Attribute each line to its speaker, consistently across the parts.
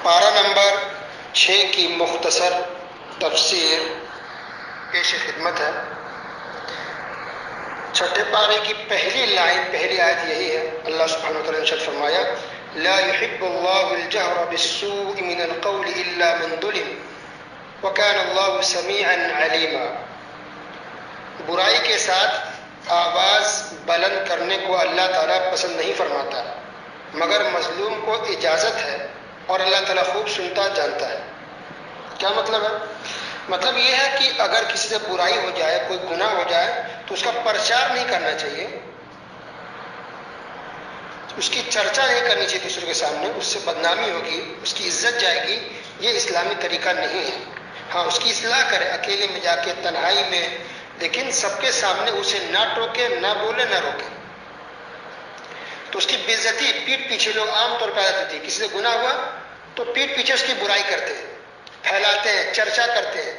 Speaker 1: پارہ نمبر 6 کی مختصر تفسیر پیش خدمت ہے۔ چھٹے پارے کی پہلی لائن، پہلی آیت یہی ہے۔ اللہ سبحانہ وتعالی نے ارشاد فرمایا لا يحب الله الجهر بالسوء من القول الا من ظلم وكان الله سميعا عليما۔ برائی کے ساتھ آواز بلند کرنے کو اللہ تعالیٰ پسند نہیں فرماتا، مگر مظلوم کو اجازت ہے، اور اللہ تعالیٰ خوب سنتا جانتا ہے۔ کیا مطلب ہے؟ مطلب یہ ہے کہ اگر کسی سے برائی ہو جائے، کوئی گناہ ہو جائے، تو اس کا پرچار نہیں کرنا چاہیے، اس کی چرچا نہیں کرنی چاہیے دوسروں کے سامنے، اس سے بدنامی ہوگی، اس کی عزت جائے گی۔ یہ اسلامی طریقہ نہیں ہے۔ ہاں، اس کی اصلاح کرے اکیلے میں جا کے، تنہائی میں، لیکن سب کے سامنے اسے نہ ٹوکے، نہ بولے، نہ روکے۔ تو اس کی بے عزتی پیٹھ پیچھے لوگ عام طور پر آتی تھی، کسی سے گناہ ہوا تو پیٹھ پیچھے اس کی برائی کرتے ہیں، پھیلاتے ہیں، چرچا کرتے ہیں۔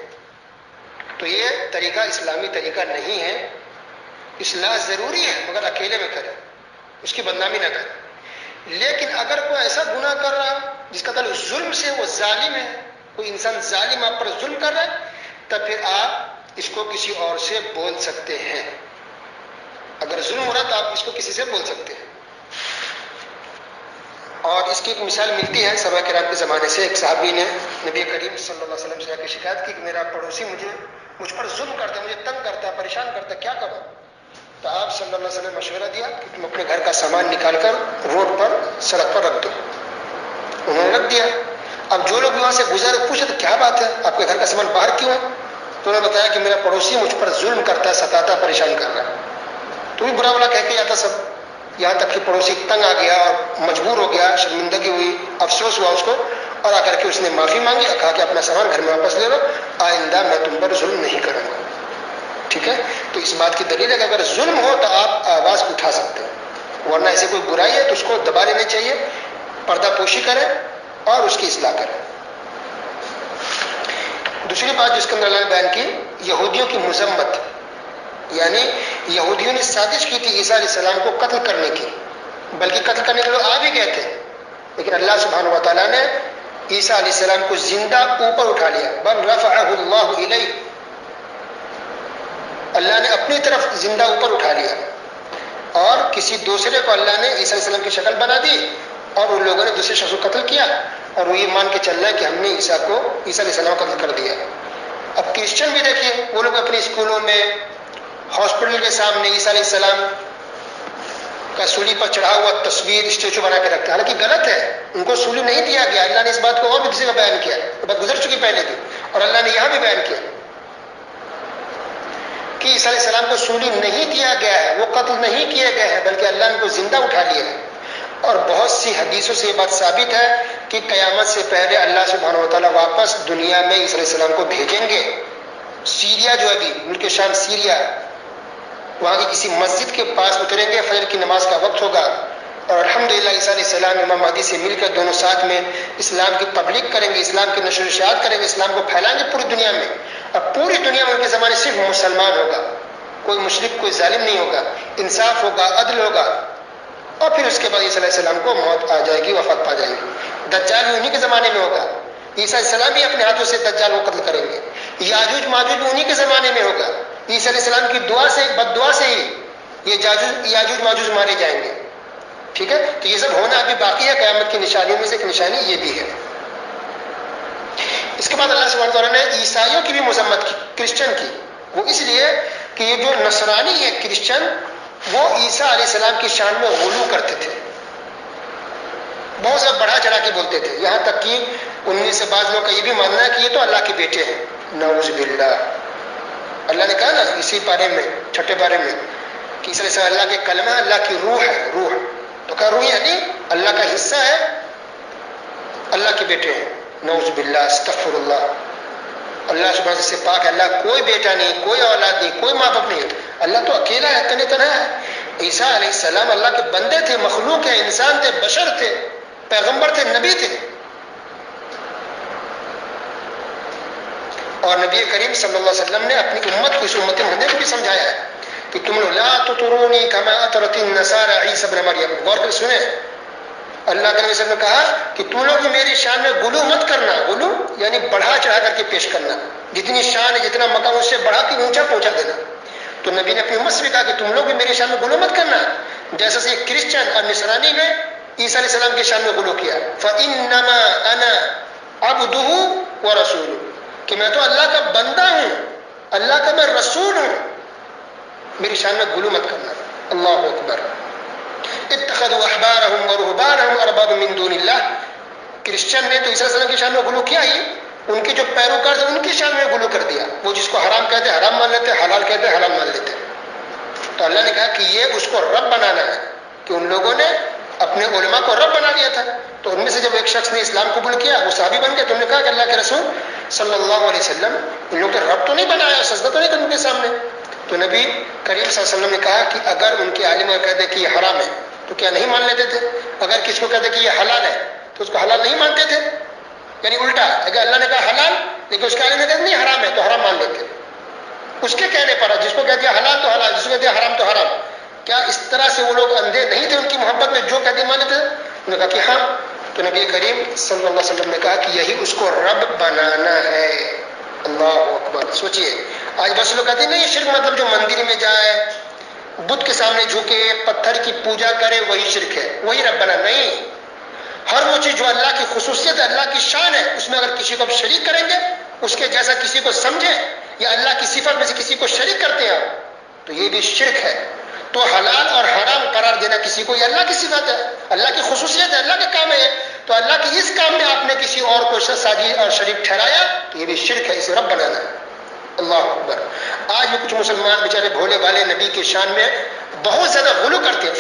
Speaker 1: تو یہ طریقہ اسلامی طریقہ نہیں ہے۔ اصلاح ضروری ہے، مگر اکیلے میں کرے، اس کی بدنامی نہ کرے۔ لیکن اگر کوئی ایسا گناہ کر رہا جس کا تعلق ظلم سے، وہ ظالم ہے، کوئی انسان ظالم آپ پر ظلم کر رہا ہے، تب پھر آپ اس کو کسی اور سے بول سکتے ہیں۔ اگر ظلم ہو رہا تو آپ اس کو کسی سے بول سکتے ہیں۔ اور اس کی ایک مثال ملتی ہے صحابہ کرام کے زمانے سے۔ ایک صحابی نے نبی کریم صلی اللہ علیہ وسلم سے آ کے شکایت کی کہ میرا پڑوسی مجھ پر ظلم کرتا ہے، مجھے تنگ کرتا ہے، پریشان کرتا ہے، کیا کروں؟ تو آپ صلی اللہ علیہ وسلم نے مشورہ دیا کہ تم اپنے گھر کا سامان نکال کر روڈ پر، سڑک پر رکھ دو۔ انہوں نے رکھ دیا۔ اب جو لوگ وہاں سے گزر پوچھے تو کیا بات ہے، آپ کے گھر کا سامان باہر کیوں ہے؟ تو انہوں نے بتایا کہ میرا پڑوسی مجھ پر ظلم کرتا ہے، ستاتا، پریشان کر رہا ہے۔ تو بھی برا بلا کہہ کے جاتا سب، یہاں تک کہ پڑوسی تنگ آ گیا اور مجبور ہو گیا، شرمندگی ہوئی، افسوس ہوا اس کو، اور آ کر کے اس نے معافی مانگی اور کہا کہ اپنا سامان گھر میں واپس لے لو، آئندہ میں تم پر ظلم نہیں کروں گا۔ ٹھیک ہے؟ تو اس بات کی دلیل ہے کہ اگر ظلم ہو تو آپ آواز اٹھا سکتے ہیں، ورنہ ایسے کوئی برائی ہے تو اس کو دبا لینا چاہیے، پردہ پوشی کریں اور اس کی اصلاح کریں۔ دوسری بات جس کے اندر اللہ نے بیان کی، یہودیوں کی مذمت، یعنی یہودیوں نے سازش کی تھی عیسیٰ علیہ السلام کو قتل کرنے کی، بلکہ قتل کرنے کے لوگ آ بھی گئے تھے، لیکن اللہ سبحانہ و تعالیٰ نے عیسیٰ علیہ السلام کو زندہ اوپر اٹھا لیا۔ بل رفعہ اللہ الیہ، اللہ نے اپنی طرف زندہ اوپر اٹھا لیا، اور کسی دوسرے کو اللہ نے عیسیٰ علیہ السلام کی شکل بنا دی، اور ان لوگوں نے دوسرے شخص کو قتل کیا، اور وہ یہ مان کے چل رہا ہے کہ ہم نے عیسیٰ علیہ السلام کو قتل کر دیا۔ اب کرسچن بھی دیکھیے، وہ لوگ اپنے اسکولوں میں، ہاسپٹل کے سامنے عیسیٰ علیہ السلام کا سولی پر چڑھا ہوا تصویر، اسٹیچو بنا کے رکھتے ہیں، حالانکہ غلط ہے، ان کو سولی نہیں دیا گیا۔ اللہ نے اس بات کو اور بھی کسی کا بیان کیا، بات گزر چکی پہلے بھی، اور اللہ نے یہاں بھی بیان کیا کہ عیسیٰ علیہ السلام کو سولی نہیں دیا گیا ہے، وہ قتل نہیں کیے گئے ہیں، بلکہ اللہ نے ان کو زندہ اٹھا لیا ہے۔ اور بہت سی حدیثوں سے یہ بات ثابت ہے کہ قیامت سے پہلے اللہ سبحانہ و تعالیٰ واپس دنیا میں عیسیٰ علیہ السلام کو بھیجیں گے۔ سیریا جو ابھی ملک شام سیریا، وہاں کی کسی مسجد کے پاس اتریں گے، فجر کی نماز کا وقت ہوگا، اور الحمدللہ عیسیٰ علیہ السلام امام مہدی سے مل کر دونوں ساتھ میں اسلام کی تبلیغ کریں گے، اسلام کی نشر و اشاعت کریں گے، اسلام کو پھیلائیں گے پوری دنیا میں، اور پوری دنیا میں ان کے زمانے صرف مسلمان ہوگا، کوئی مشرک، کوئی ظالم نہیں ہوگا، انصاف ہوگا، عدل ہوگا۔ اور پھر اس کے بعد عیسیٰ علیہ السلام کو موت آ جائے گی، وفات پا جائے گی۔ دجال بھی انہی کے زمانے میں ہوگا، عیسیٰ علیہ السلام بھی اپنے ہاتھوں سے دجال کو قتل کریں گے۔ یاجوج ماجوج بھی انہی کے زمانے میں ہوگا، عیسیٰ علیہ السلام کی دعا سے، بد دعا سے ہی یہ یاجوج ماجوج مارے جائیں گے۔ ٹھیک ہے؟ تو یہ سب ہونا ابھی باقی ہے، قیامت کی نشانیوں میں سے ایک نشانی یہ بھی ہے۔ اس کے بعد اللہ سبحانہ وتعالیٰ نے عیسائیوں کی بھی مذمت کی، کرسچن کی، وہ اس لیے کہ یہ جو نصرانی ہے کرسچن، وہ عیسیٰ علیہ السلام کی شان میں غلو کرتے تھے، بہت سا بڑھا چڑھا کے بولتے تھے، یہاں تک کہ ان میں سے بعض لوگ کا یہ بھی ماننا ہے کہ یہ تو اللہ کے بیٹے ہیں، نعوذ باللہ۔ اللہ نے کہا نا اسی پارے میں، چھٹے پارے میں، کہ عیسیٰ علیہ السلام اللہ کے کلمہ، اللہ کی روح ہے، روح، تو کہا روح یعنی اللہ کا حصہ ہے، اللہ کے بیٹے ہیں، نعوذ باللہ، استغفر اللہ۔ اللہ سبحانہ سے پاک ہے، اللہ کوئی بیٹا نہیں، کوئی اولاد نہیں، کوئی ماں باپ نہیں، اللہ تو اکیلا ہے، تنہا تنہا ہے۔ عیسیٰ علیہ السلام اللہ کے بندے تھے، مخلوق ہے، انسان تھے، بشر تھے، پیغمبر تھے، نبی تھے۔ اور نبی کریم صلی اللہ علیہ وسلم نے اپنی امت کو، اس امت محمدیہ کو بھی سمجھایا ہے کہ تم لوگ لا تطرونی کما اطرت النصارى عیسی ابن مریم۔ غور کر سنیں، اللہ کے نبی صلی اللہ علیہ وسلم نے کہا کہ تم لوگ بھی میری شان میں غلو مت کرنا. غلو یعنی بڑھا چڑھا کر کے پیش کرنا، جتنی شان ہے جتنا مقام اس سے بڑھا کے اونچا پہنچا دینا. تو نبی نے اپنی امت سے بھی کہا کہ تم لوگ بھی میری شان میں غلو مت کرنا. جیسا سے کرسچن اور نصرانی نے عیسیٰ علیہ السلام کی شان میں غلو کیا. فَإِنَّمَا أَنَا عَبْدُهُ وَرَسُولُهُ، کہ میں تو اللہ کا بندہ ہوں، اللہ کا میں رسول ہوں، میری شان میں غلو مت کرنا. اللہ اکبر. اتخذوا احبارهم ورهبانهم اربابا من دون اللہ. کرسچن نے تو عیسیٰ علیہ السلام کی شان میں غلو کیا ہی، ان کے جو پیروکار تھے ان کی شان میں غلو کر دیا. وہ جس کو حرام کہتے حرام مان لیتے، حلال کہتے حلال مان لیتے. تو اللہ نے کہا کہ یہ اس کو رب بنانا ہے، کہ ان لوگوں نے اپنے علماء کو رب بنا لیا تھا. تو ان میں سے جب ایک شخص نے اسلام قبول کیا، وہ صحابی بن گئے، تو انہوں نے کہا کہ اللہ کے رسول صلی اللہ علیہ وسلم ان لوگوں کے رب تو نہیں بنایا، سجدہ تو نہیں کرنے کے سامنے. تو نبی کریم صلی اللہ علیہ وسلم نے کہا کہ اگر ان کے عالم کہتے کہ یہ حرام ہے تو کیا نہیں مان لیتے تھے؟ اگر کسی کو کہتے کہ یہ حلال ہے تو اس کو حلال نہیں مانتے تھے؟ یعنی الٹا، اگر اللہ نے کہا حلال لیکن اس کے عالم کہتے نہیں حرام ہے تو حرام مان لیتے. اس کے کہنے پر جس کو کہہ دیا حلال تو حلال، جس کو کہہ دیا حرام تو حرام. کیا اس طرح سے وہ لوگ اندھے نہیں تھے ان کی محبت میں، جو کہتے مان لیتے تھے؟ انہوں نے کہا کہ ہاں. تو نبی کریم صلی اللہ علیہ وسلم نے کہا کہ یہی اس کو رب بنانا ہے. اللہ اکبر. سوچئے آج بس لوگ کہتے ہیں نہیں شرک مطلب جو مندر میں جائے، بت کے سامنے جھکے، پتھر کی پوجا کرے وہی شرک ہے، وہی رب بنا. نہیں، ہر وہ چیز جو اللہ کی خصوصیت ہے، اللہ کی شان ہے، اس میں اگر کسی کو آپ شریک کریں گے، اس کے جیسا کسی کو سمجھیں یا اللہ کی صفت میں سے کسی کو شریک کرتے ہیں آپ، تو یہ بھی شرک ہے. تو حلال اور حرام قرار دینا کسی کو، یہ اللہ کی صفت ہے، اللہ کی خصوصیت ہے، اللہ کا کام ہے. تو اللہ کے اس کام میں آپ نے کسی اور کو ساجی اور شریک ٹھہرایا تو یہ بھی شرک ہے، اسے رب بنانا ہے. اللہ اکبر. آج بھی کچھ مسلمان بیچارے بھولے والے نبی کی شان میں بہت زیادہ غلو کرتے ہیں.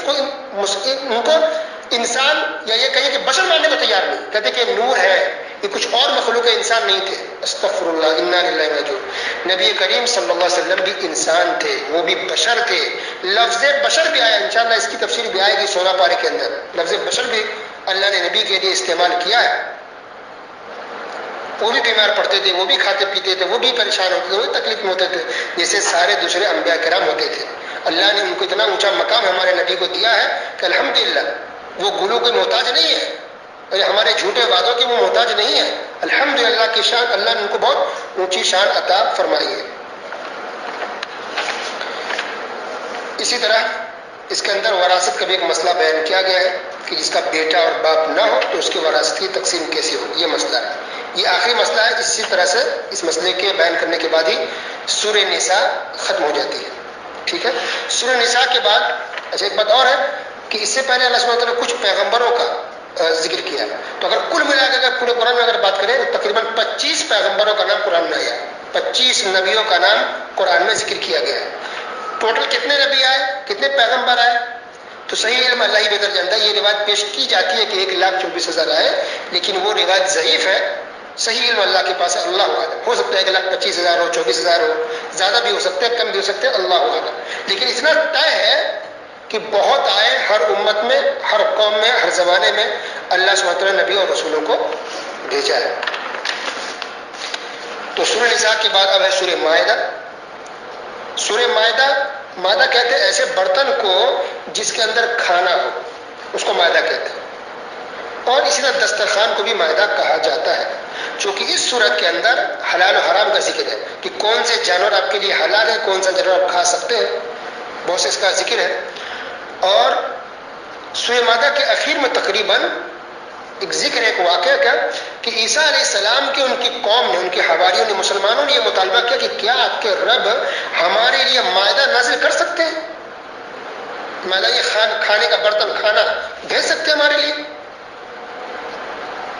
Speaker 1: ان کو انسان یا یہ کہیں کہ بشر ماننے کو تیار نہیں، کہتے کہ نور ہے، یہ کچھ اور مخلوق انسان نہیں تھے. استغفر اللہ، انا للہ و انا الیہ راجعون. نبی کریم صلی اللہ علیہ وسلم بھی انسان تھے، وہ بھی بشر تھے. لفظ بشر بھی آیا، انشاءاللہ اس کی تفسیر بھی آئے گی 16 پارے کے اندر. لفظ بشر بھی اللہ نے نبی کے لیے استعمال کیا ہے. وہ بھی بیمار پڑتے تھے، وہ بھی کھاتے پیتے تھے، وہ بھی پریشان ہوتے تھے، وہ بھی تکلیف میں ہوتے تھے جیسے سارے دوسرے انبیاء کرام ہوتے تھے. اللہ نے ان کو اتنا اونچا مقام ہمارے نبی کو دیا ہے کہ الحمدللہ وہ گلو کے محتاج نہیں ہے، اور ہمارے جھوٹے وعدوں کے وہ محتاج نہیں ہے. الحمدللہ کی شان، اللہ نے ان کو بہت اونچی شان عطا فرمائی ہے. اسی طرح اس کے اندر وراثت کا بھی ایک مسئلہ بیان کیا گیا ہے کہ جس کا بیٹا اور باپ نہ ہو تو اس کی وراثت کی تقسیم کیسے ہو، یہ مسئلہ ہے. یہ آخری مسئلہ ہے. اسی طرح سے اس مسئلے کے بیان کرنے کے بعد ہی سورہ نساء ختم ہو جاتی ہے. ٹھیک ہے. سورہ نساء کے بعد اچھا ایک بات اور ہے کہ اس سے پہلے اللہ سبحانہ وتعالیٰ نے کچھ پیغمبروں کا ذکر کیا ہے. تو اگر کل ملا کے اگر پورے قرآن میں اگر بات کریں تو تقریباً 25 پیغمبروں کا نام قرآن میں آیا ہے، 25 نبیوں کا نام قرآن میں ذکر کیا گیا ہے. ٹوٹل کتنے نبی آئے، کتنے پیغمبر آئے؟ تو صحیح علم اللہ ہی بہتر جانتا ہے. یہ روایت پیش کی جاتی ہے کہ 1,24,000 آئے، لیکن وہ روایت ضعیف ہے. صحیح علم اللہ کے پاس ہے، اللہ عالم. ہو سکتا ہے 1,25,000 ہو، 24,000 ہو، زیادہ بھی ہو سکتے ہیں، کم بھی ہو سکتے ہیں، اللہ عالم. لیکن اتنا طے ہے کہ بہت آئے. ہر امت میں، ہر قوم میں، ہر زمانے میں اللہ سبحانہ وتعالیٰ نے نبی اور رسولوں کو بھیجا ہے. تو سورہ نساء کے بعد اب ہے سورہ مائدہ. سورہ مائدہ کہتے ہیں ایسے برتن کو جس کے اندر کھانا ہو، اس کو مائدہ کہتے ہیں. اور اسی طرح دسترخوان کو بھی مائدہ کہا جاتا ہے، چونکہ اس صورت کے اندر حلال و حرام کا ذکر ہے کہ کون سے جانور آپ کے لیے حلال ہے، کون سا جانور آپ کھا سکتے ہیں. بہت سے اس کا ذکر ہے. اور سورہ مائدہ کے اخیر میں تقریباً ایک ذکر ہے، ایک واقعہ کا کہ عیسیٰ علیہ السلام کے ان کی قوم نے، ان کے حواریوں نے، مسلمانوں نے یہ مطالبہ کیا کہ کیا آپ کے رب ہمارے لیے مائدہ نازل کر سکتے ہیں، مائدہ یہ کھانے کا برتن، کھانا بھیج سکتے ہیں ہمارے لیے.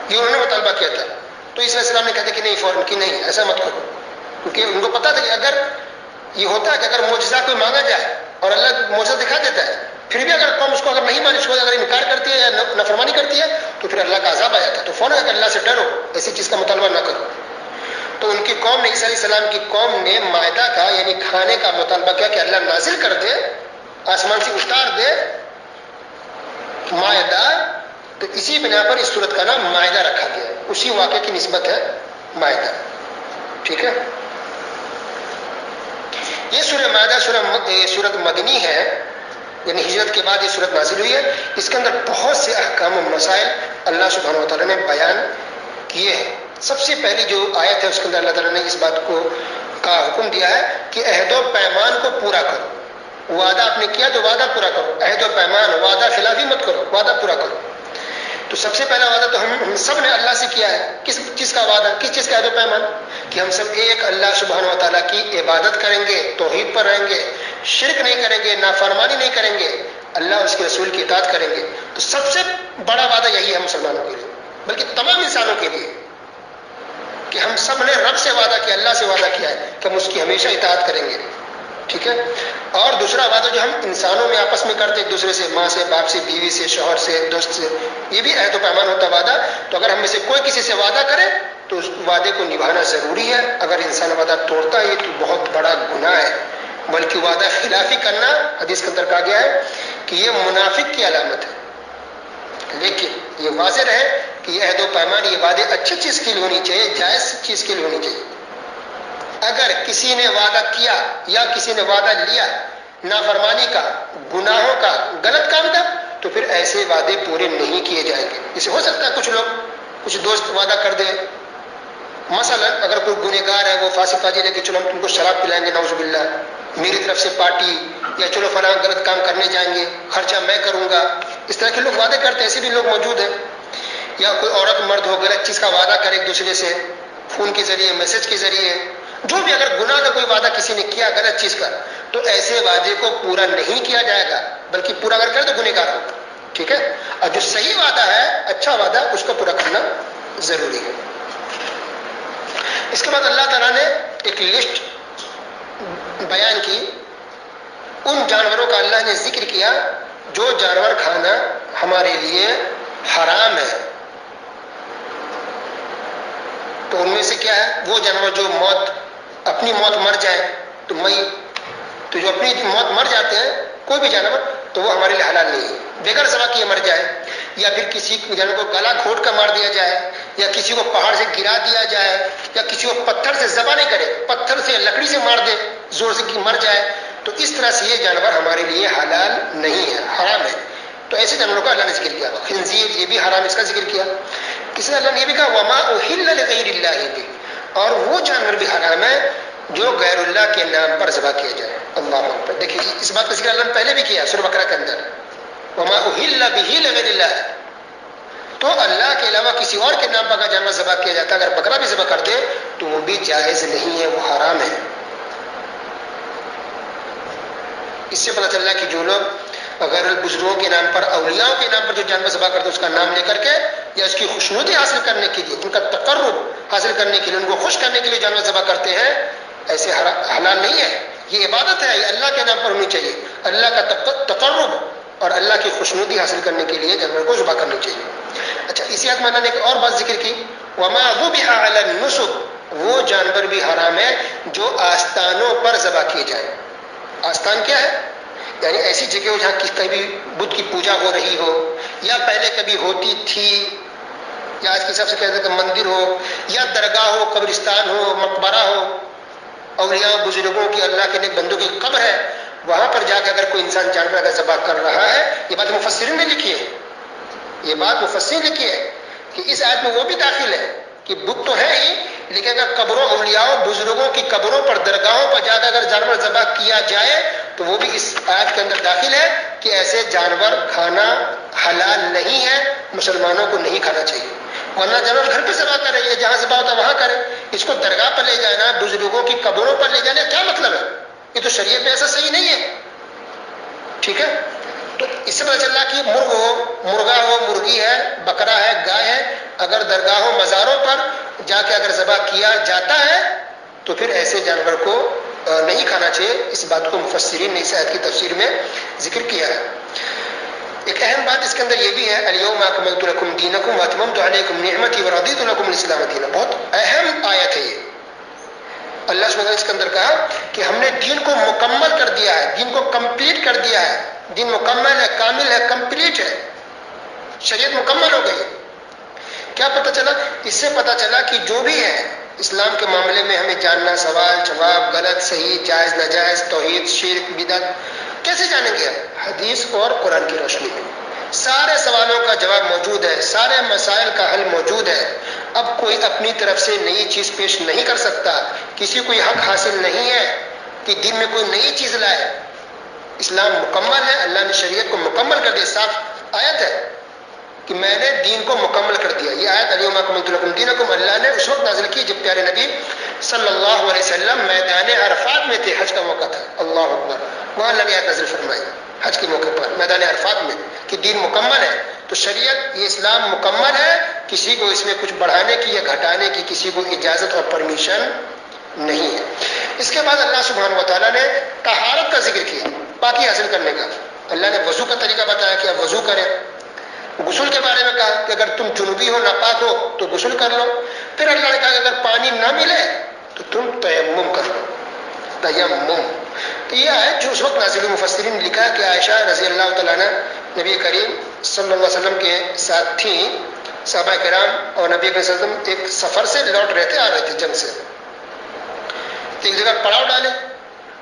Speaker 1: یہ انہوں نے مطالبہ کیا تھا. تو عیسیٰ علیہ السلام نے کہا کہ نہیں، فوراً کہ نہیں ایسا مت کرو، کیونکہ ان کو پتا تھا کہ اگر یہ ہوتا ہے کہ اگر معجزہ کوئی مانگا جائے اور اللہ معجزہ دکھا دیتا ہے، پھر بھی اگر قوم اس کو اگر نہیں مانی، اس کو اگر انکار کرتی ہے یا نافرمانی کرتی ہے تو پھر اللہ کا عذاب آ جاتا ہے. تو فوراً اگر اللہ سے ڈرو، ایسی چیز کا مطالبہ نہ کرو. تو ان کی قوم نے، عیسیٰ علیہ السلام کی قوم نے مائدہ کا یعنی کھانے کا مطالبہ کیا کہ اللہ نازل کر دے، آسمان سے اتار دے مائدہ. تو اسی بنا پر اس سورت کا نام مائدہ رکھا گیا ہے. اسی واقعے کی نسبت ہے مائدہ. ٹھیک ہے. یہ سورہ مائدہ سورت مدنی ہے. یعنی ہجرت کے بعد یہ صورت نازل ہوئی ہے. اس کے اندر بہت سے احکام و مسائل اللہ سبحانہ و تعالیٰ نے بیان کیے ہیں. سب سے پہلی جو آیت ہے اس کے اندر اللہ تعالیٰ نے اس بات کا حکم دیا ہے کہ عہد و پیمان کو پورا کرو. وعدہ آپ نے کیا تو وعدہ پورا کرو. عہد و پیمان، وعدہ خلافی مت کرو، وعدہ پورا کرو. تو سب سے پہلا وعدہ تو ہم سب نے اللہ سے کیا ہے. کس چیز کا وعدہ، کس چیز کا عہد و پیمان؟ کہ ہم سب ایک اللہ سبحانہ و تعالیٰ کی عبادت کریں گے، توحید پر رہیں گے، شرک نہیں کریں گے، نافرمانی نہیں کریں گے، اللہ اس کے رسول کی اطاعت کریں گے. تو سب سے بڑا وعدہ یہی ہے مسلمانوں کے لیے، بلکہ تمام انسانوں کے لیے، کہ ہم سب نے رب سے وعدہ کیا، اللہ سے وعدہ کیا ہے کہ ہم اس کی ہمیشہ اطاعت کریں گے. ٹھیک ہے. اور دوسرا وعدہ جو ہم انسانوں میں آپس میں کرتے ایک دوسرے سے، ماں سے، باپ سے، بیوی سے، شوہر سے، دوست سے، یہ بھی عہد و پیمان ہوتا ہے وعدہ. تو اگر ہم میں سے کوئی کسی سے وعدہ کرے تو اس وعدے کو نبھانا ضروری ہے. اگر انسان وعدہ توڑتا ہے تو بہت بڑا گناہ ہے. بلکہ وعدہ خلافی کرنا حدیث کے اندر کہا گیا ہے کہ یہ منافق کی علامت ہے. لیکن یہ واضح رہے کہ یہ عہد و پیمان، یہ وعدے اچھی چیز کے لیے ہونی چاہیے، جائز چیز کے لیے ہونی چاہیے. اگر کسی نے وعدہ کیا یا کسی نے وعدہ لیا نافرمانی کا، گناہوں کا، غلط کام کا، تو پھر ایسے وعدے پورے نہیں کیے جائیں گے. اسے ہو سکتا ہے کچھ دوست وعدہ کر دیں، مثلا اگر کوئی گنہگار ہے وہ فاسق فاجر ہے کہ چلو ہم تم کو شراب پلائیں گے، نعوذ باللہ، میری طرف سے پارٹی، یا چلو فلاں غلط کام کرنے جائیں گے، خرچہ میں کروں گا. اس طرح کے لوگ وعدے کرتے ہیں، ایسے بھی لوگ موجود ہیں. یا کوئی عورت مرد ہو غلط چیز کا وعدہ کرے ایک دوسرے سے، فون کے ذریعے، میسج کے ذریعے، جو بھی اگر گناہ کا کوئی وعدہ کسی نے کیا غلط چیز کا، تو ایسے وعدے کو پورا نہیں کیا جائے گا، بلکہ پورا اگر کرے تو گنہگار ہوگا. ٹھیک ہے. اور جو صحیح وعدہ ہے، اچھا وعدہ، اس کو پورا کرنا ضروری ہے. اس کے بعد اللہ تعالیٰ نے ایک لسٹ بیان کی ان جانوروں کا. اللہ نے ذکر کیا جو جانور کھانا ہمارے لیے حرام ہے. تو ان میں سے کیا ہے؟ وہ جانور جو اپنی موت مر جائے تو جو اپنی موت مر جاتے ہیں کوئی بھی جانور، تو وہ ہمارے لیے حلال نہیں ہے. بغیر ذبح کیے مر جائے، یا پھر کسی جانور کو گلا گھونٹ کر مار دیا جائے، یا کسی کو پہاڑ سے گرا دیا جائے، یا کسی کو پتھر سے ذبح نہیں کرے، پتھر سے لکڑی سے مار دے زور سے مر جائے، تو اس طرح سے یہ جانور ہمارے لیے حلال نہیں ہے، حرام ہے. تو ایسے جانوروں کا اللہ نے ذکر کیا. خنزیر یہ بھی حرام، اس کا ذکر کیا. کسی نے اللہ نے یہ بھی کہا وما احل لغیر اللہ بھی، اور وہ جانور بھی حرام ہے جو غیر اللہ کے نام پر ذبح کیا جائے. اللہ اکبر. دیکھیے اس بات کا ذکر اللہ نے پہلے بھی کیا سورہ بقرہ کے اندر، وما احل به لغیر اللہ. تو اللہ کے علاوہ کسی اور کے نام پر اگر جانور ذبح کیا جاتا ہے، اگر بکرا بھی ذبح کر دے تو وہ بھی جائز نہیں ہے، وہ حرام ہے. اس سے پتہ چل رہا ہے کہ جو لوگ غیر بزرگوں کے نام پر، اولیاء کے نام پر جو جانور ذبح کرتے ہیں، اس کا نام لے کر کے یا اس کی خوشنودی حاصل کرنے کے لیے، ان کا تقرب حاصل کرنے کے لیے، ان کو خوش کرنے کے لیے جانور ذبح کرتے ہیں، ایسے حلال نہیں ہے. یہ عبادت ہے، یہ اللہ کے نام پر ہونی چاہیے. اللہ کا تقرب اور اللہ کی خوشنودی حاصل کرنے کے لیے جانور کو ذبح کرنی چاہیے. اچھا، اسی آیت میں اللہ نے ایک اور بات ذکر کی، وما ذبح علی النصب، وہ جانور بھی حرام ہے جو آستانوں پر ذبح کیے جائیں. آستان کیا ہے؟ یعنی ایسی جگہ ہو جہاں کبھی بدھ کی پوجا ہو رہی ہو، یا پہلے کبھی ہوتی تھی، یا آج کے حساب سے کہتے ہیں کہ مندر ہو، یا درگاہ ہو، قبرستان ہو، مقبرہ ہو، اولیاء بزرگوں کی، اللہ کے نیک بندوں کی قبر ہے، وہاں پر جا کے اگر کوئی انسان جانور اگر ذبح کر رہا ہے، یہ بات مفسرین نے لکھی ہے، یہ بات مفسرین نے لکھی ہے کہ اس آیت میں وہ بھی داخل ہے کہ بت تو ہے ہی، لیکن اگر قبروں، اولیاء بزرگوں کی قبروں پر، درگاہوں پر جا کر اگر جانور ذبح کیا جائے تو وہ بھی اس آیت کے اندر داخل ہے کہ ایسے جانور کھانا حلال نہیں ہے، مسلمانوں کو نہیں کھانا چاہیے. ورنہ جانور گھر پہ ذبح کرے، یا جہاں ذبح ہوتا ہے وہاں کرے، اس کو درگاہ پر لے جانا، بزرگوں کی قبروں پر لے جانا، کیا مطلب ہے؟ یہ تو شریعت میں ایسا صحیح نہیں ہے. ٹھیک ہے. تو اس سے پتہ چل رہا کہ مرغ ہو، مرغا ہو، مرغی ہے، بکرا ہے، گائے ہے، اگر درگاہوں، مزاروں پر جا کے اگر ذبح کیا جاتا ہے تو پھر ایسے جانور کو نہیں کھانا چاہیے. اس بات کو مفسرین نے اس آیت کی تفسیر میں ذکر کیا ہے. ایک اہم بات اس کے اندر یہ بھی ہے، الیوم اکملت لکم دینکم واتممت علیکم نعمتی ورضیت لکم الاسلام دینا. بہت اہم آیت ہے یہ. اللہ سبحانہ نے اس کے اندر کہا کہ ہم نے دین کو مکمل کر دیا ہے، دین کو کمپلیٹ کر دیا ہے. دین مکمل ہے، کامل ہے، کمپلیٹ ہے، شریعت مکمل ہو گئی. کیا پتہ چلا؟ اس سے پتہ چلا کہ جو بھی ہے اسلام کے معاملے میں ہمیں جاننا، سوال جواب، غلط صحیح، جائز ناجائز، توحید شرک بدعت، کیسے جانیں گے؟ حدیث اور قرآن کی روشنی میں سارے سوالوں کا جواب موجود ہے، سارے مسائل کا حل موجود ہے۔ اب کوئی اپنی طرف سے نئی چیز پیش نہیں کر سکتا، کسی کو یہ حق حاصل نہیں ہے کہ دین میں کوئی نئی چیز لائے۔ اسلام مکمل ہے، اللہ نے شریعت کو مکمل کر دیا۔ صاف آیت ہے کہ میں نے دین کو مکمل کر دیا۔ یہ آیت الیوم اکملت لکم دینکم اللہ نے اس وقت نازل کی جب پیارے نبی صلی اللہ علیہ وسلم میدان عرفات میں تھے، حج کا موقع تھا۔ اللہ اکبر، وہاں اللہ نے آیت نازل فرمائی حج کے موقع پر میدان عرفات میں کہ دین مکمل ہے۔ تو شریعت یہ اسلام مکمل ہے، کسی کو اس میں کچھ بڑھانے کی یا گھٹانے کی کسی کو اجازت اور پرمیشن نہیں ہے۔ اس کے بعد اللہ سبحانہ و تعالیٰ نے طہارت کا ذکر کیا، پاکی حاصل کرنے کا۔ اللہ نے وضو کا طریقہ بتایا کہ آپ وضو کریں۔ غسل کے بارے میں کہا کہ اگر تم جنوبی ہو، ناپاک ہو تو غسل کر لو۔ پھر اللہ نے کہا کہ اگر پانی نہ ملے تو تم تیمم کر لو، تیمم۔ تو یہ آیت جو اس وقت نازل ہوئی، مفسرین نے لکھا کہ عائشہ رضی اللہ تعالیٰ عنہ نبی کریم صلی اللہ علیہ وسلم کے ساتھ تھیں، صحابہ کرام، اور نبی کریم صلی اللہ علیہ وسلم ایک سفر سے لوٹ رہے تھے، آ رہے تھے جنگ سے، ایک جگہ پڑاؤ ڈالے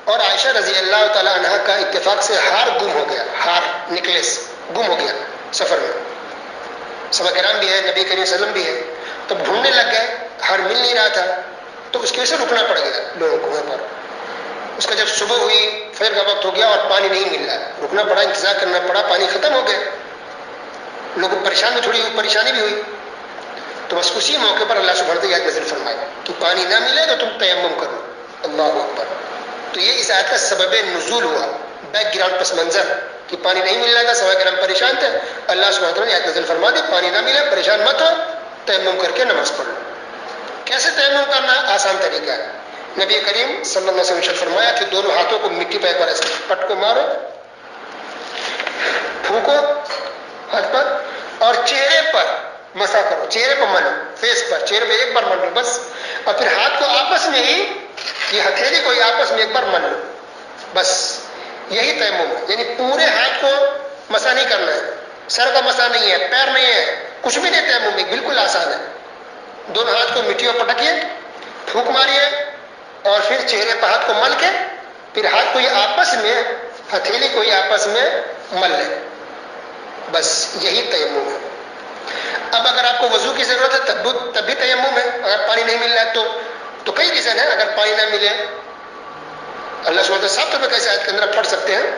Speaker 1: اور عائشہ رضی اللہ تعالیٰ عنہ کا اتفاق سے ہار گم ہو گیا، ہار نیکلیس گم ہو گیا سفر میں۔ صحابہ کرام بھی ہے، نبی کریم صلی اللہ علیہ وسلم بھی ہے، تب ڈھونڈنے لگ گئے، ہار مل نہیں رہا تھا، تو اس کی وجہ سے رکنا پڑ گیا لوگوں کو وہاں پر۔ اس کا جب صبح ہوئی، فجر کا وقت ہو گیا اور پانی نہیں مل رہا، رکنا پڑا، انتظار کرنا پڑا، پانی ختم ہو گیا، لوگوں پریشان بھی، تھوڑی پریشانی بھی ہوئی۔ تو بس اسی موقع پر اللہ سبحانہ وتعالیٰ نازل فرمایا کہ پانی نہ ملے تو تم تیمم کرو۔ اللہ اکبر۔ تو یہ اس آیت کا سبب نزول ہوا، بیک گراؤنڈ، پس منظر کہ پانی نہیں مل رہا تھا، صحابہ کرام پریشان تھے، اللہ سبحانہ وتعالیٰ نے آیت نازل فرما دی پانی نہ ملے پریشان مت ہو، تیمم کر کے نماز پڑھ لو۔ کیسے تیمم کرنا؟ آسان طریقہ ہے۔ نبی کریم صلی اللہ علیہ وسلم نے فرمایا کہ دونوں ہاتھوں کو مٹی پہ ایک بار ایسے پٹ کو مارو، پھونکو ہاتھ پر، اور چہرے پر مسا کرو، چہرے پر ملو، فیس پر، چہرے پہ ایک بار ملو بس، اور پھر ہاتھ کو آپس میں ہی، یہ ہتھیلی کو ہی آپس میں ایک بار مل لو، بس یہی تیمم ہے۔ یعنی پورے ہاتھ کو مسا نہیں کرنا ہے، سر کا مسا نہیں ہے، پیر نہیں ہے، کچھ بھی نہیں، تیمم میں بالکل آسان ہے۔ دونوں ہاتھ کو مٹی پر پٹکیے، پھونک ماریے، اور پھر چہرے پر ہاتھ کو مل کے پھر ہاتھ کو یہ آپس میں، ہتھیلی کو ہی آپس میں مل لے، بس یہی تیمم ہے۔ اب اگر آپ کو وضو کی ضرورت ہے تب بھی تیمم ہے، اگر پانی نہیں مل رہا ہے تو کئی ریزن ہے۔ اگر پانی نہ ملے، اللہ سبحانہ وتعالیٰ صاف طور پہ کیسے آیت کے اندر پڑھ سکتے ہیں،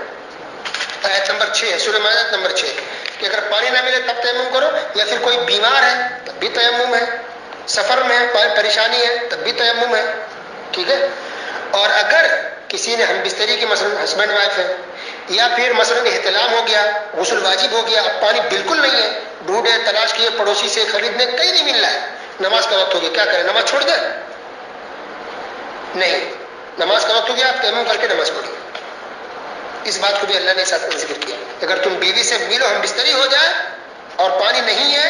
Speaker 1: آیت نمبر 6 ہے، سورہ مائدہ نمبر 6 کہ اگر پانی نہ ملے تب تیمم کرو، یا پھر کوئی بیمار ہے تب بھی تیمم ہے، سفر میں ہے، پریشانی ہے تب بھی تیمم ہے، ٹھیک ہے۔ اور اگر کسی نے ہم بستری کی، مثلا ہسبینڈ وائف ہے، یا پھر مثلا احتلام ہو گیا، غسل واجب ہو گیا، اب پانی بالکل نہیں ہے، ڈھونڈے تلاش کیے، پڑوسی سے خریدنے، کہیں نہیں مل رہا ہے، نماز کا وقت ہو گیا، کیا کریں؟ نماز چھوڑ دیں؟ نہیں، نماز کا وقت ہو گیا، آپ تیمم کر کے نماز پڑھیے۔ اس بات کو بھی اللہ نے ساتھ میں ذکر کیا، اگر تم بیوی سے ملو، ہم بستری ہو جائے اور پانی نہیں ہے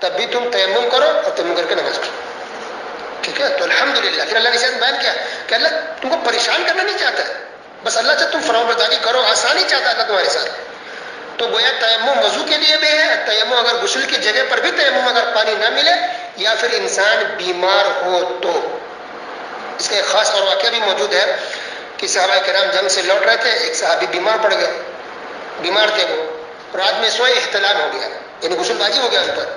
Speaker 1: تب بھی تم تیمم کرو اور تیمم کر کے نماز پڑھو، ٹھیک ہے۔ تو الحمدللہ پھر اللہ نے اسے بیان کیا کہ اللہ تم کو پریشان کرنا نہیں چاہتا ہے، بس اللہ سے تم فرمانبرداری کرو، آسانی چاہتا ہے تمہارے ساتھ۔ تو گویا تیمم وضو کے لیے بھی ہے، تیمم اگر غسل کی جگہ پر بھی تیمم، اگر پانی نہ ملے یا پھر انسان بیمار ہو تو۔ اس کا ایک خاص اور واقعہ بھی موجود ہے کہ صحابہ کرام جنگ سے لوٹ رہے تھے، ایک صحابی بیمار پڑ گئے، بیمار تھے، وہ رات میں سوئے، احتلام ہو گیا، یعنی غسل بازی ہو گیا ان پر۔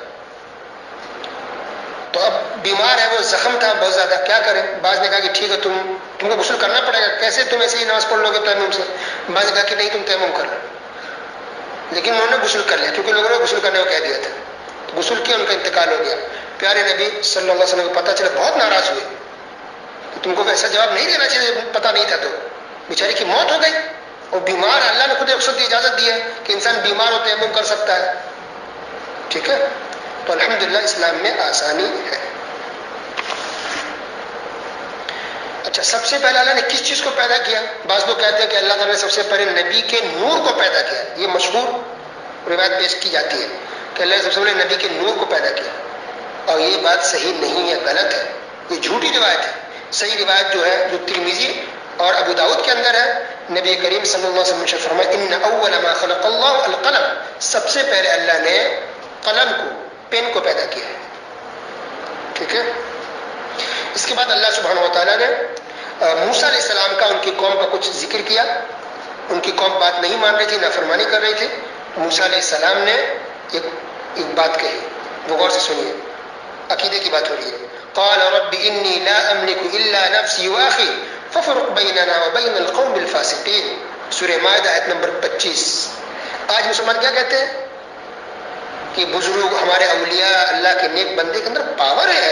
Speaker 1: تو اب بیمار ہے، وہ زخم تھا بہت زیادہ، کیا کریں؟ بعض نے کہا کہ ٹھیک ہے تم کو غسل کرنا پڑے گا، کیسے تم ایسے ہی نماز پڑھ لو گے تیمم سے؟ بعض نے کہا کہ نہیں تم تیمم کر لو، لیکن انہوں نے غسل کر لیا کیونکہ لوگوں نے غسل کرنے کو کہہ دیا تھا، غسل کیا، ان کا انتقال ہو گیا۔ پیارے نبی صلی اللہ علیہ وسلم کو پتہ چلا، بہت ناراض ہوئے کہ تم کو ایسا جواب نہیں دینا چاہیے، پتہ نہیں تھا، تو بیچاری کی موت ہو گئی، اور بیمار، اللہ نے خود رخصت کی اجازت دی ہے کہ انسان بیمار ہو تیمم کر سکتا ہے، ٹھیک ہے۔ تو الحمدللہ اسلام میں آسانی ہے۔ اچھا، سب سے پہلے اللہ نے کس چیز کو پیدا کیا؟ بعض لوگ کہتے ہیں کہ اللہ تعالیٰ نے سب سے پہلے نبی کے نور کو پیدا کیا، یہ مشہور روایت پیش کی جاتی ہے کہ اللہ نے سب سے پہلے نبی کے نور کو پیدا کیا، اور یہ بات صحیح نہیں ہے، غلط ہے، یہ جھوٹی روایت ہے۔ صحیح روایت جو ہے، جو ترمذی اور ابو داؤد کے اندر ہے، نبی کریم صلی اللہ علیہ وسلم نے فرمایا ان اول ما خلق اللہ القلم، سب سے پہلے اللہ نے قلم کو، پین کو پیدا کیا ہے، ٹھیک ہے۔ اس کے بعد اللہ سبحانہ و تعالیٰ نے موسیٰ علیہ السلام کا، ان کی قوم کا کچھ ذکر کیا، ان کی قوم بات نہیں مان رہی تھی، نافرمانی کر رہی تھی. موسیٰ علیہ السلام نے ایک بات کہی، وہ غور سے سنیے، عقیدے کی بات ہو رہی ہے. قال رب انی لا املک الا نفسی واخی ففرق بیننا وبین القوم الفاسقین. سورہ مائدہ آیت نمبر 25. آج مسلمان کیا کہتے ہیں کہ بزرگ ہمارے اولیاء اللہ کے نیک بندے کے اندر پاور ہے،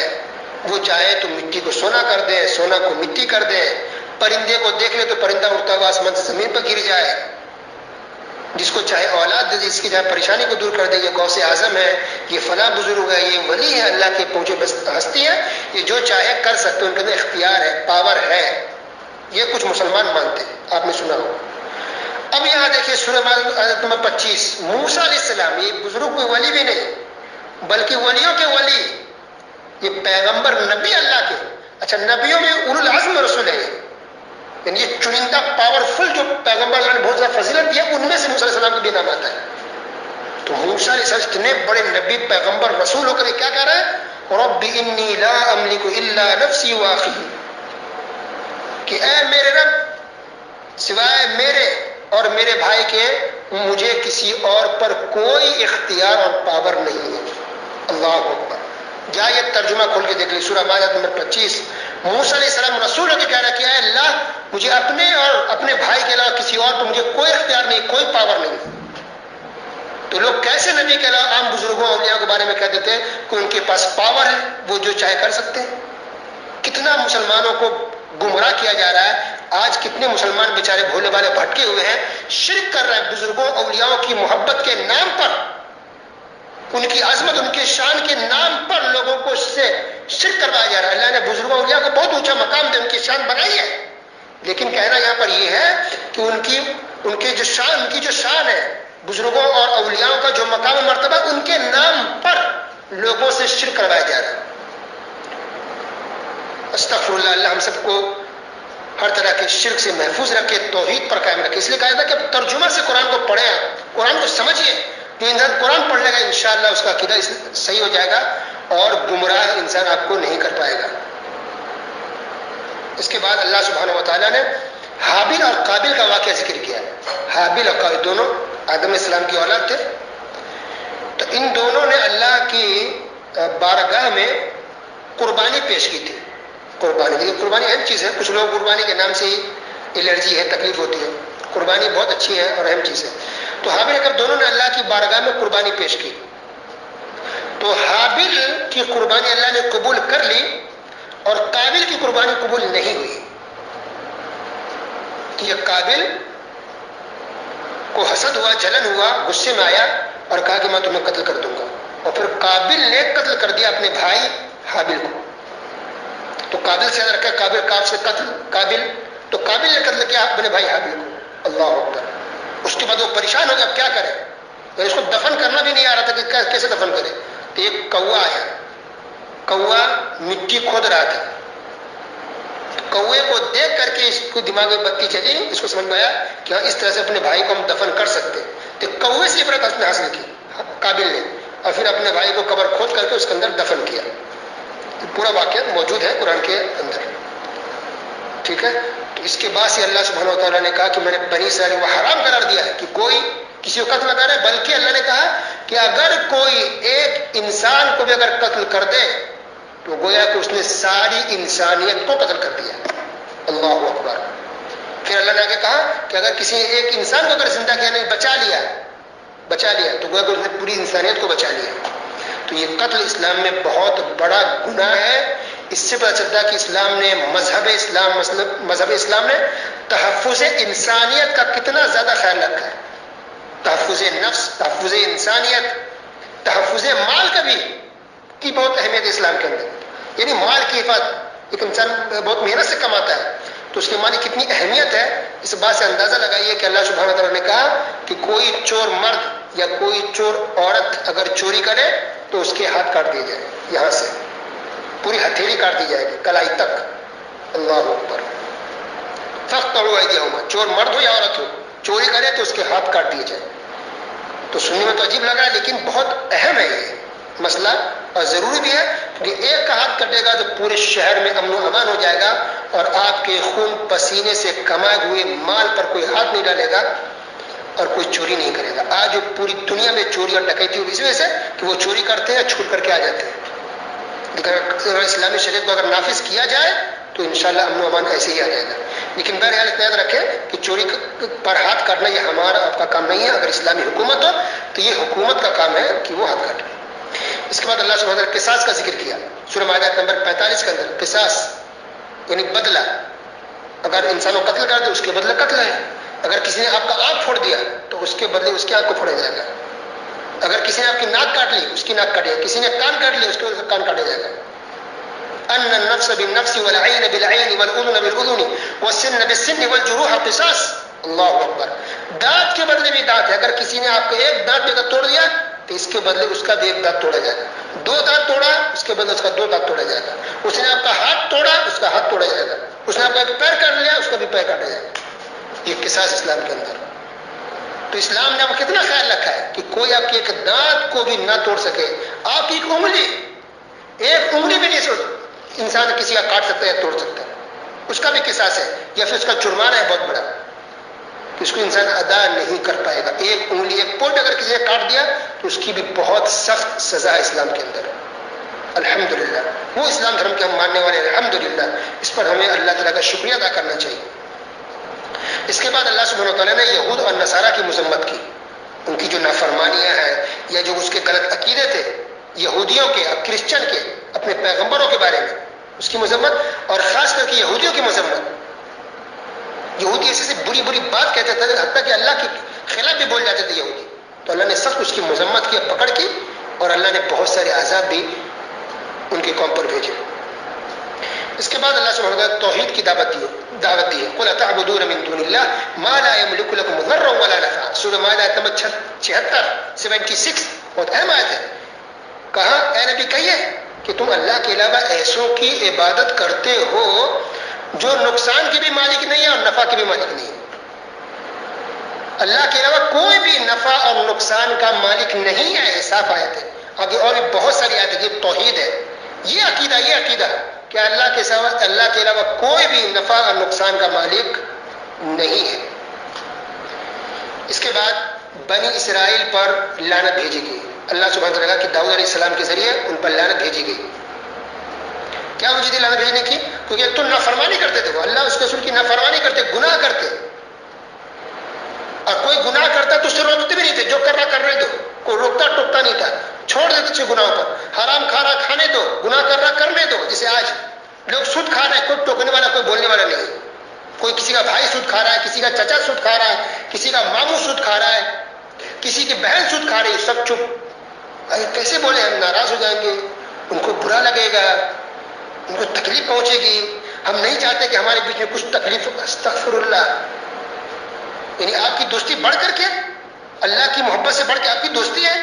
Speaker 1: وہ چاہے تو مٹی کو سونا کر دے، سونا کو مٹی کر دے، پرندے کو دیکھ لے تو پرندہ اڑتا ہوا آسمان سے زمین پر گر جائے، جس کو چاہے اولاد دے، جس کی چاہے پریشانی کو دور کر دے. یہ غوث اعظم ہے، یہ فلاں بزرگ ہے، یہ ولی ہے، اللہ کے پہنچے بس ہستی ہے، یہ جو چاہے کر سکتے، ان کے اندر اختیار ہے، پاور ہے. یہ کچھ مسلمان مانتے ہیں، آپ نے سنا ہو. اب یہاں دیکھیے سورہ آیت نمبر 25. موسیٰ علیہ السلام، یہ بزرگ کوئی ولی بھی نہیں بلکہ ولیوں کے ولی، یہ پیغمبر نبی اللہ کے. اچھا، نبیوں میں اولو العزم رسول ہے، یعنی یہ چنندہ پاورفل جو پیغمبر اللہ نے بہت زیادہ فضیلت دیا، ان میں سے موسیٰ علیہ السلام کا بھی نام آتا ہے. تو موسیٰ علیہ السلام اتنے بڑے نبی پیغمبر رسول ہو کر یہ کیا کہہ رہے ہیں؟ رب انی لا املک الا نفسی واخی، کہ اے میرے رب، سوائے میرے اور میرے بھائی کے مجھے کسی اور پر کوئی اختیار اور پاور نہیں ہے. اللہ اکبر. جا یہ ترجمہ کھول کے دیکھ لی، سورہ مائدہ نمبر 25. موسیٰ علیہ السلام رسول ہو کے کہہ رہا کہ اے اللہ، مجھے اپنے اور اپنے بھائی کے علاوہ کسی اور پر مجھے کوئی اختیار نہیں، کوئی پاور نہیں. تو لوگ کیسے نبی کے علاوہ عام بزرگوں اولیاء کے بارے میں کہہ دیتے ہیں کہ ان کے پاس پاور ہے، وہ جو چاہے کر سکتے ہیں؟ کتنا مسلمانوں کو گمراہ کیا جا رہا ہے. آج کتنے مسلمان بیچارے بھولے والے بھٹکے ہوئے ہیں، شرک کر رہے ہیں بزرگوں اولیاء کی محبت کے نام پر، ان کی عظمت، ان کے شان کے نام پر لوگوں کو اس سے شرک کروایا جا رہا ہے. اللہ نے بزرگوں اولیاء کو بہت اونچا مقام دے، ان کی شان بنائی ہے، لیکن کہنا یہاں پر یہ ہے کہ ان کی جو شان ہے، بزرگوں اور اولیاء کا جو مقام و مرتبہ، ان کے نام پر لوگوں سے شرک کروایا جا رہا ہے. استغفر اللہ. اللہ ہم سب کو ہر طرح کے شرک سے محفوظ رکھے، توحید پر قائم رکھے. اس لیے کہا تھا کہ ترجمہ سے قرآن کو پڑھیں، آپ قرآن کو سمجھیے. جو انسان قرآن پڑھ لے گا انشاءاللہ اس کا عقیدہ صحیح ہو جائے گا اور گمراہ انسان آپ کو نہیں کر پائے گا. اس کے بعد اللہ سبحانہ و تعالیٰ نے حابیل اور قابل کا واقعہ ذکر کیا. حابیل اور قابل دونوں آدم علیہ السلام کی اولاد تھے. تو ان دونوں نے اللہ کی بارگاہ میں قربانی پیش کی تھی. قربانی، لیکن قربانی اہم چیز ہے. کچھ لوگ قربانی کے نام سے ہی الرجی ہے، تکلیف ہوتی ہے. قربانی بہت اچھی ہے اور اہم چیز ہے. تو حابیل اور دونوں نے اللہ کی بارگاہ میں قربانی پیش کی. تو حابیل کی قربانی اللہ نے قبول کر لی اور قابل کی قربانی قبول نہیں ہوئی. یہ قابل کو حسد ہوا، جلن ہوا، غصے میں آیا اور کہا کہ میں تمہیں قتل کر دوں گا. اور پھر قابل نے قتل کر دیا اپنے بھائی حابیل کو. تو قابل سے رکھا قابل، کاف سے قتل، قابل. تو قابل نے قتل کیا اپنے بھائی حابیل کو. اللہ اکبر. اس کے بعد وہ پریشان ہو گیا، اب کیا کرے؟ تو اس کو دفن کرنا بھی نہیں آ رہا تھا کہ کیسے دفن کرے. تو ایک کوا آیا، کوا مٹی کھود رہا تھا. کوے کو دیکھ کر کے اس کو دماغ میں بتی چلی، اس کو سمجھ میں آیا کہ ہاں اس طرح سے اپنے بھائی کو ہم دفن کر سکتے. تو کوے سے عبرت اس نے حاصل کی قابل نے، اور پھر اپنے بھائی کو قبر کھود کر کے اس کے اندر دفن کیا. پورا واقعہ موجود ہے قرآن کے اندر. ٹھیک ہے. تو اس کے بعد سے اللہ سبحانہ و تعالیٰ نے کہا کہ میں نے بنی اسرائیل کو حرام قرار دیا ہے کہ کوئی کسی کو قتل نہ کرے، بلکہ اللہ نے کہا کہ اگر کوئی ایک انسان کو بھی اگر قتل کر دے تو گویا کہ اس نے ساری انسانیت کو قتل کر دیا. اللہ اکبر. پھر اللہ نے آگے کہا کہ اگر کسی ایک انسان کو اگر زندہ کیا نہیں، بچا لیا تو گویا کہ اس نے پوری انسانیت کو بچا لیا. تو یہ قتل اسلام میں بہت بڑا گناہ ہے. اس سے پتہ چلتا ہے کہ اسلام نے مذہب اسلام نے تحفظ انسانیت کا کتنا زیادہ خیال رکھا ہے. تحفظ نفس، تحفظ انسانیت، تحفظ مال کا بھی کی بہت اہمیت ہے اسلام کے اندر. یعنی مال کی حفاظت، ایک انسان بہت محنت سے کماتا ہے تو اس کے مال کی کتنی اہمیت ہے، اس بات سے اندازہ لگائیے کہ اللہ سبحانہ تعالیٰ نے کہا کہ کوئی چور مرد یا کوئی چور عورت اگر چوری کرے تو اس کے ہاتھ کاٹ دیے جائے، یہاں سے پوری ہتھیلی کاٹ دی جائے گی کلائی تک. اللہ اکبر. فاقطعوا ایدیہما، چور مرد ہو یا عورت ہو، چوری کرے تو اس کے ہاتھ کاٹ دیے جائے. تو سننے میں تو عجیب لگ رہا ہے لیکن بہت اہم ہے یہ مسئلہ اور ضروری بھی ہے کیونکہ ایک کا ہاتھ کٹے گا تو پورے شہر میں امن و امان ہو جائے گا اور آپ کے خون پسینے سے کمائے ہوئے مال پر کوئی ہاتھ نہیں ڈالے گا اور کوئی چوری نہیں کرے گا۔ آج جو پوری دنیا میں چوری اور ڈکیتی ہوئی اس وجہ سے کہ وہ چوری کرتے ہیں چھوٹ کر کے آ جاتے ہیں، لیکن اگر اسلامی شریعت کو اگر نافذ کیا جائے تو انشاءاللہ امن و امان ایسے ہی آ جائے گا۔ لیکن بہرحال یاد رکھیں کہ چوری پر ہاتھ کاٹنا یہ ہمارا آپ کا کام نہیں ہے۔ اگر اسلامی حکومت ہو تو یہ حکومت کا کام ہے کہ وہ ہاتھ کاٹے۔ اس کے بعد اللہ سبحانہ وتعالی نے قصاص کا ذکر کیا سورہ مائدہ نمبر 45 کے اندر۔ قصاص یعنی بدلہ، اگر انسان کو قتل کر دے اس کے بدلے قتل ہے۔ اگر کسی نے آپ کا آنکھ پھوڑ دیا تو اس کے بدلے اس کی آنکھ کو پھوڑا جائے گا۔ اگر کسی نے آپ کی ناک کاٹ لی اس کی ناک کاٹے گا، کسی نے کان کاٹ لیا اس کے بدلے کان کاٹا جائے گا۔ ان النفس بالنفس والعين بالعين والاذن بالاذن والسن بالسن والجروح قصاص۔ اللہ اکبر۔ دانت کے بدلے بھی دانت ہے، اگر کسی نے آپ کا ایک دانت لے کر توڑ دیا تو اس کے بدلے اس کا بھی ایک دانت توڑا جائے گا۔ دو دانت توڑا اس کے بدلے اس کا دو دانت توڑا جائے گا۔ اس نے آپ کا ہاتھ توڑا اس کا ہاتھ توڑا جائے گا۔ اس نے آپ کا ایک پیر کاٹ لیا اس کا بھی پیر کاٹا جائے گا۔ یہ قصاص اسلام کے اندر۔ تو اسلام نے آپ کو کتنا خیال رکھا ہے کہ کوئی آپ کی ایک دانت کو بھی نہ توڑ سکے۔ آپ کی ایک انگلی بھی نہیں انسان کسی کا کاٹ سکتا ہے یا توڑ سکتا ہے، اس کا بھی قصاص ہے یا پھر اس کا جرمانہ ہے بہت بڑا کہ اس کو انسان ادا نہیں کر پائے گا۔ ایک انگلی ایک پوٹ اگر کسی نے کاٹ دیا تو اس کی بھی بہت سخت سزا ہے اسلام کے اندر۔ الحمدللہ وہ اسلام دھرم کے ہم ماننے والے ہیں، الحمدللہ اس پر ہمیں اللہ تعالیٰ کا شکریہ ادا کرنا چاہیے۔ اس کے بعد اللہ سبحانہ وتعالیٰ نے یہود اور نصارہ کی مذمت کی، ان کی جو نافرمانیاں ہیں یا جو اس کے غلط عقیدے تھے یہودیوں کے اور کرسچن کے اپنے پیغمبروں کے بارے میں، اس کی مذمت، اور خاص کر کے یہودیوں کی مذمت۔ یہودی ایسے سے بری بری بات کہتے تھے حتیٰ کہ اللہ کے خلاف بھی بول جاتے تھے یہودی، تو اللہ نے سخت اس کی مذمت کی، پکڑ کی، اور اللہ نے بہت سارے عذاب بھی ان کی قوم پر بھیجے۔ اس کے بعد اللہ سبحانہ وتعالیٰ نے توحید کی دعوت دی ہے۔ قل اتعبدون من دون اللہ ما لا يملك لكم ضرا ولا نفعا۔ سورہ مائدہ آیت نمبر 76 بہت اہم آیت ہے۔ کہا اے نبی کہیے کہ تم اللہ کے علاوہ ایسوں کی عبادت کرتے ہو جو نقصان کے بھی مالک نہیں ہے اور نفع کے بھی مالک نہیں ہے۔ اللہ کے علاوہ کوئی بھی نفع اور نقصان کا مالک نہیں ہے، صاف آیت ہے۔ آگے اور بھی بہت ساری آیت ہے، یہ توحید ہے، یہ عقیدہ کہ اللہ کے علاوہ کوئی بھی نفع اور نقصان کا مالک نہیں ہے۔ اس کے بعد بنی اسرائیل پر لعنت بھیجی گئی۔ اللہ سبحانہ وتعالیٰ کہ داؤد علیہ السلام کے ذریعے ان پر لعنت بھیجی گئی۔ کیا وجہ تھی لعنت بھیجنے کی؟ کیونکہ تم نافرمانی کرتے تھے، وہ اللہ اس کے رسول کی نافرمانی کرتے، گناہ کرتے، اور کوئی گناہ کرتا تو اس سے روکتے بھی نہیں تھے، جو کرنا کر رہے دو، کوئی روکتا ٹوکتا نہیں تھا، چھوڑ دیتے تھے گناہوں پر۔ حرام کھانا کھانے دو، گناہ کرنا کرنے دو۔ جیسے آج لوگ سود کھا رہے ہیں، کوئی ٹوکنے والا کوئی بولنے والا نہیں ہے، کوئی کسی کا بھائی سود کھا رہا ہے، کسی کا چچا سود کھا رہا ہے، کسی کا ماموں سود کھا رہا ہے، کسی کی بہن سود کھا رہی ہے، سب چپ۔ کیسے بولے؟ ہم ناراض ہو جائیں گے، ان کو برا لگے گا، ان کو تکلیف پہنچے گی، ہم نہیں چاہتے کہ ہمارے بیچ میں کچھ تکلیف۔ استغفر اللہ، یعنی آپ کی دوستی بڑھ کر کے، اللہ کی محبت سے بڑھ کے آپ کی دوستی ہے؟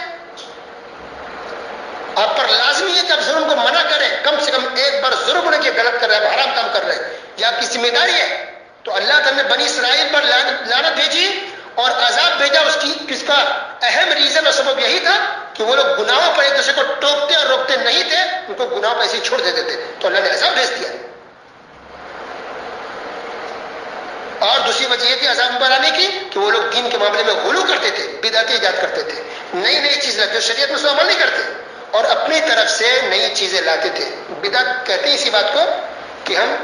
Speaker 1: آپ پر لازمی ہے کہ آپ ظلم کو منع کریں، کم سے کم ایک بار ضرور انہیں کہ غلط کر رہے ہیں، حرام کام کر رہے ہیں، یہ آپ کی ذمہ داری ہے۔ تو اللہ تعالیٰ نے بنی اسرائیل پر لعنت بھیجی اور عذاب بھیجا، اس کا اہم ریزن اور سبب یہی تھا کہ وہ لوگ گناہوں پر ایک دوسرے کو ٹوکتے اور روکتے نہیں تھے، ان کو گناہوں پر ایسے ہی چھوڑ دیتے تھے، تو اللہ نے عذاب بھیج دیا۔ اور دوسری وجہ یہ تھی عذاب پر آنے کی کہ وہ لوگ دین کے معاملے میں غلو کرتے تھے، بدعتیں ایجاد کرتے تھے، نئی نئی چیز لاتے، شریعت میں اس عمل نہیں کرتے اور اپنی طرف سے نئی چیزیں لاتے تھے۔ بدعت کہتے ہیں اسی بات کو کہ ہم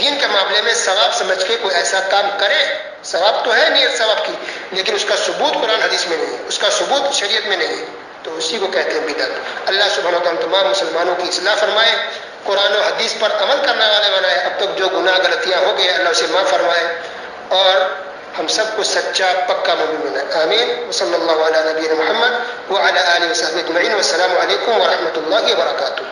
Speaker 1: دین کے معاملے میں ثواب سمجھ کے کوئی ایسا کام کریں، ثواب تو ہے نیت ثواب کی، لیکن اس کا ثبوت قرآن حدیث میں نہیں ہے، اس کا ثبوت شریعت میں نہیں ہے، تو اسی کو کہتے ہیں بدعت۔ اللہ سبحانہ و تعالیٰ تمام مسلمانوں کی اصلاح فرمائے، قرآن و حدیث پر عمل کرنے والے بنائے، اب تک جو گناہ غلطیاں ہو گئے اللہ اسے معاف فرمائے اور ہم سب کو سچا پکا مومن بنائے، آمین۔ صلی اللہ علیہ نبینا محمد وعلی آلہ وصحبہ اجمعین، والسلام علیکم ورحمۃ اللہ وبرکاتہ۔